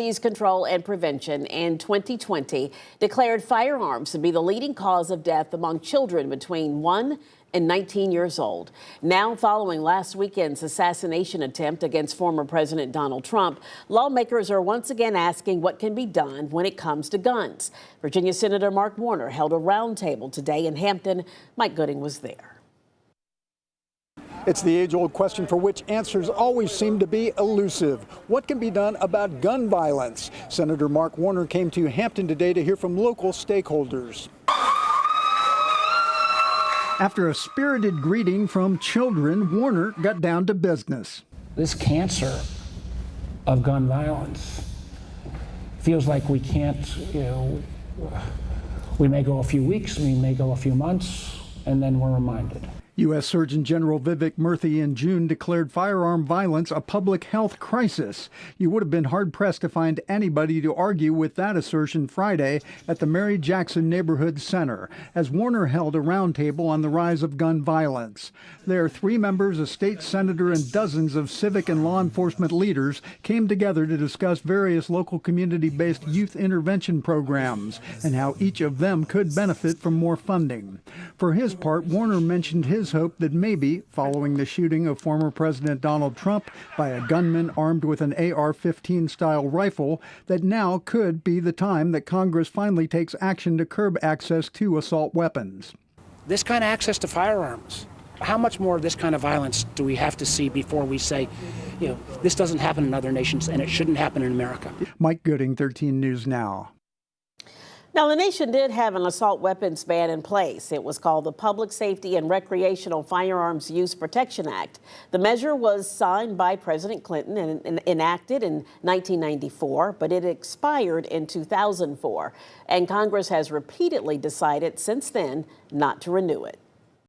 Disease Control and Prevention in 2020 declared firearms to be the leading cause of death among children between 1 and 19 years old. Now, following last weekend's assassination attempt against former President Donald Trump, lawmakers are once again asking what can be done when it comes to guns. Virginia Senator Mark Warner held a roundtable today in Hampton. Mike Gooding was there. It's the age-old question for which answers always seem to be elusive. What can be done about gun violence? Senator Mark Warner came to Hampton today to hear from local stakeholders. After a spirited greeting from children, Warner got down to business. This cancer of gun violence feels like we can't, we may go a few weeks, we may go a few months, and then we're reminded. U.S. Surgeon General Vivek Murthy in June declared firearm violence a public health crisis. You would have been hard-pressed to find anybody to argue with that assertion Friday at the Mary Jackson Neighborhood Center, as Warner held a roundtable on the rise of gun violence. There, 3 members, a state senator, and dozens of civic and law enforcement leaders came together to discuss various local community-based youth intervention programs and how each of them could benefit from more funding. For his part, Warner mentioned his hope that maybe, following the shooting of former President Donald Trump by a gunman armed with an AR-15 style rifle, that now could be the time that Congress finally takes action to curb access to assault weapons. This kind of access to firearms, how much more of this kind of violence do we have to see before we say, this doesn't happen in other nations and it shouldn't happen in America? Mike Gooding, 13 News Now. Now, the nation did have an assault weapons ban in place. It was called the Public Safety and Recreational Firearms Use Protection Act. The measure was signed by President Clinton and enacted in 1994, but it expired in 2004. And Congress has repeatedly decided since then not to renew it.